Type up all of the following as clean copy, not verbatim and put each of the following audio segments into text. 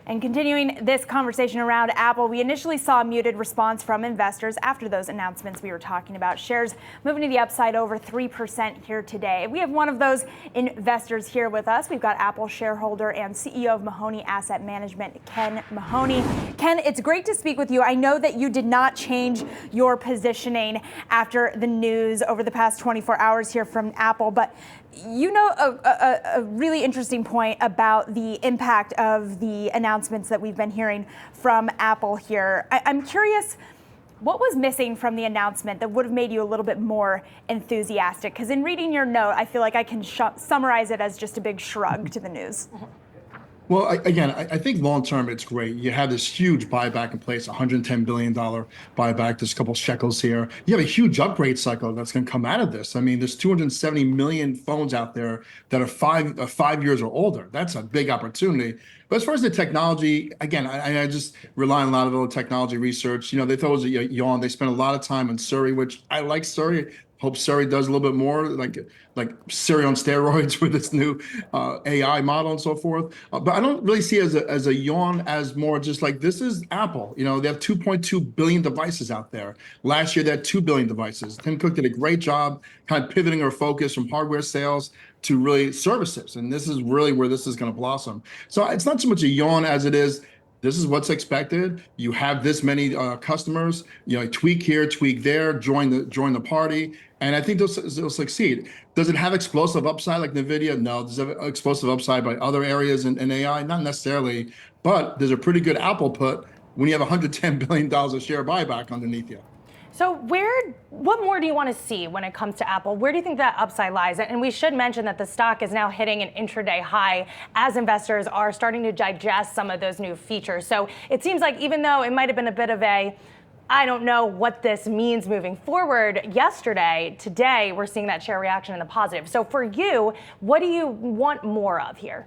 And continuing this conversation around Apple, we initially saw a muted response from investors after those announcements we were talking about. Shares moving to the upside over 3% here today. We have one of those investors here with us. We've got Apple shareholder and CEO of Mahoney Asset Management, Ken Mahoney. Ken, it's great to speak with you. I know that you did not change your positioning after the news over the past 24 hours here from Apple, but you know a really interesting point about the impact of the announcements that we've been hearing from Apple here. I'm curious, what was missing from the announcement that would have made you a little bit more enthusiastic? Because in reading your note, I feel like I can summarize it as just a big shrug to the news. Well, I think long term it's great. You have this huge buyback in place, $110 billion buyback. There's a couple shekels here. You have a huge upgrade cycle that's going to come out of this. I mean, there's 270 million phones out there that are 5 years or older. That's a big opportunity. But as far as the technology, again, I just rely on a lot of the technology research. You know, they thought it was a yawn. They spent a lot of time on Siri, which I like Siri. Hope Siri does a little bit more, like Siri on steroids with its new AI model and so forth. But I don't really see it as a yawn, as more just like, this is Apple. You know, they have 2.2 billion devices out there. Last year, they had 2 billion devices. Tim Cook did a great job kind of pivoting our focus from hardware sales to really services. And this is really where this is going to blossom. So it's not so much a yawn as it is, this is what's expected. You have this many customers, you know, tweak here, tweak there, join the party. And I think they'll succeed. Does it have explosive upside like NVIDIA? No. Does it have explosive upside by other areas in AI? Not necessarily, but there's a pretty good Apple put when you have $110 billion of share buyback underneath you. So what more do you want to see when it comes to Apple? Where do you think that upside lies? And we should mention that the stock is now hitting an intraday high as investors are starting to digest some of those new features. So it seems like even though it might have been a bit of a, I don't know what this means moving forward yesterday, today we're seeing that share reaction in the positive. So for you, what do you want more of here?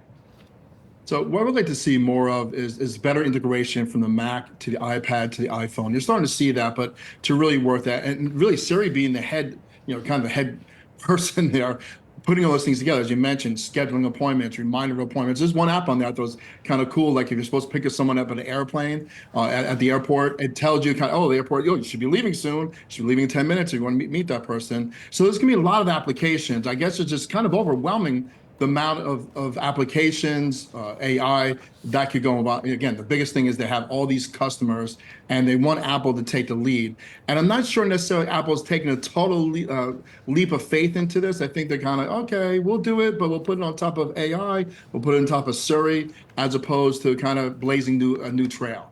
So what I would like to see more of is better integration from the Mac to the iPad to the iPhone. You're starting to see that, but to really work that, and really Siri being the head, you know, kind of the head person there, putting all those things together, as you mentioned, scheduling appointments, reminder appointments. There's one app on there that was kind of cool. Like if you're supposed to pick someone up at an airplane, at the airport, it tells you kind of, oh, the airport, you should be leaving soon. You should be leaving in 10 minutes if you want to meet that person. So there's gonna be a lot of applications. I guess it's just kind of overwhelming the amount of applications, AI that could go about. Again, the biggest thing is they have all these customers and they want Apple to take the lead. And I'm not sure necessarily Apple's taking a total leap of faith into this. I think they're kind of, okay, we'll do it, but we'll put it on top of AI, we'll put it on top of Siri, as opposed to kind of blazing a new trail.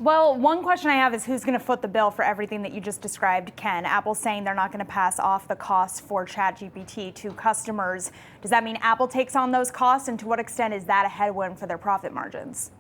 Well, one question I have is who's going to foot the bill for everything that you just described, Ken? Apple's saying they're not going to pass off the costs for ChatGPT to customers. Does that mean Apple takes on those costs? And to what extent is that a headwind for their profit margins?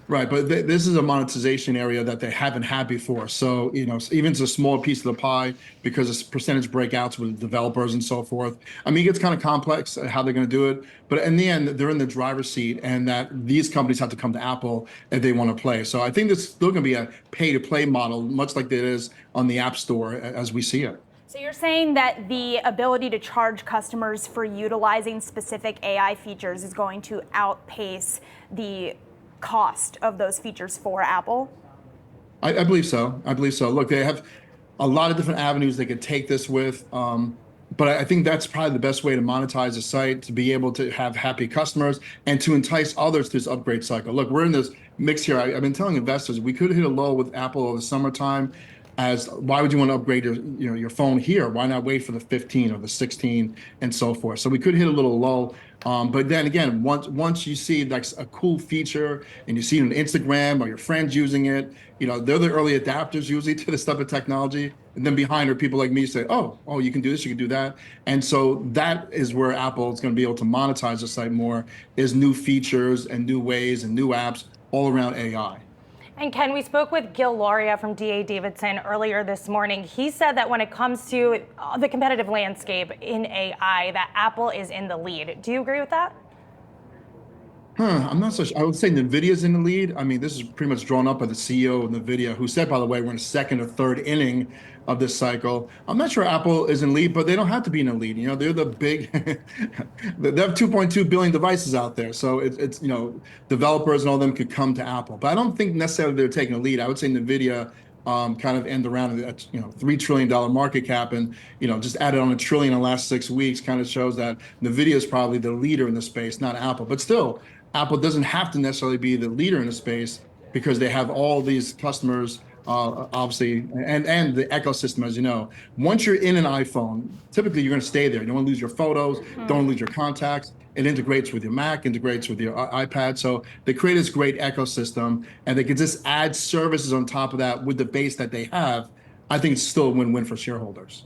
Right, but this is a monetization area that they haven't had before. So, you know, even it's a small piece of the pie because it's percentage breakouts with developers and so forth. I mean, it gets kind of complex how they're going to do it. But in the end, they're in the driver's seat, and that these companies have to come to Apple if they want to play. So I think this is still going to be a pay-to-play model, much like it is on the App Store as we see it. So you're saying that the ability to charge customers for utilizing specific AI features is going to outpace the cost of those features for Apple? I believe so. I believe so. Look, they have a lot of different avenues they could take this with. But I think that's probably the best way to monetize a site, to be able to have happy customers and to entice others to this upgrade cycle. Look, we're in this mix here. I've been telling investors, we could hit a low with Apple over the summertime. As why would you want to upgrade your phone here? Why not wait for the 15 or the 16 and so forth? So we could hit a little low. But then again, once you see like a cool feature and you see it on Instagram or your friends using it, you know, they're the early adapters usually to this type of technology. And then behind are people like me say, oh, you can do this, you can do that. And so that is where Apple is going to be able to monetize the site more, is new features and new ways and new apps all around AI. And Ken, we spoke with Gil Loria from D.A. Davidson earlier this morning. He said that when it comes to the competitive landscape in AI, that Apple is in the lead. Do you agree with that? I'm not so sure. I would say NVIDIA's in the lead. I mean, this is pretty much drawn up by the CEO of NVIDIA, who said, by the way, we're in the second or third inning of this cycle. I'm not sure Apple is in lead, but they don't have to be in the lead. They're the big, they have 2.2 billion devices out there. So it's, developers and all them could come to Apple. But I don't think necessarily they're taking a lead. I would say NVIDIA kind of end around at $3 trillion market cap, and just added on $1 trillion in the last 6 weeks kind of shows that NVIDIA is probably the leader in the space, not Apple. But still, Apple doesn't have to necessarily be the leader in the space because they have all these customers, obviously, and the ecosystem, as you know. Once you're in an iPhone, typically you're going to stay there. You don't want to lose your photos, don't want to lose your contacts. It integrates with your Mac, integrates with your iPad. So they create this great ecosystem, and they can just add services on top of that with the base that they have. I think it's still a win-win for shareholders.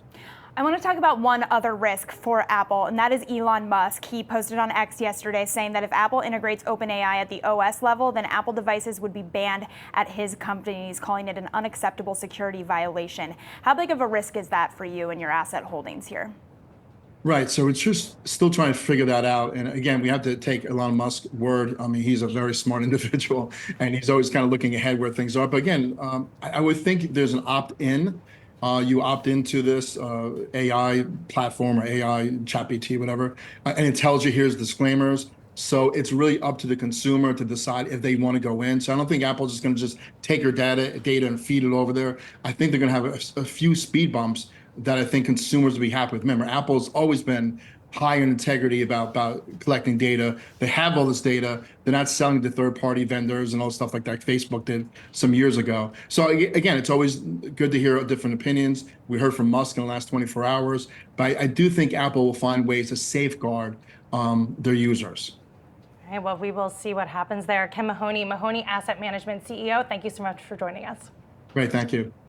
I want to talk about one other risk for Apple, and that is Elon Musk. He posted on X yesterday saying that if Apple integrates OpenAI at the OS level, then Apple devices would be banned at his company. He's calling it an unacceptable security violation. How big of a risk is that for you and your asset holdings here? Right. So it's just still trying to figure that out. And again, we have to take Elon Musk's word. I mean, he's a very smart individual, and he's always kind of looking ahead where things are. But again, I would think there's an opt-in. You opt into this AI platform or AI ChatGPT, whatever, and it tells you here's disclaimers. So it's really up to the consumer to decide if they want to go in. So I don't think Apple's just going to just take your data and feed it over there. I think they're going to have a few speed bumps that I think consumers will be happy with. Remember, Apple's always been high in integrity about collecting data. They have all this data. They're not selling to third-party vendors and all stuff like that Facebook did some years ago. So again, it's always good to hear different opinions. We heard from Musk in the last 24 hours, but I do think Apple will find ways to safeguard their users. All right, well, we will see what happens there. Ken Mahoney, Mahoney Asset Management CEO, thank you so much for joining us. Great, thank you.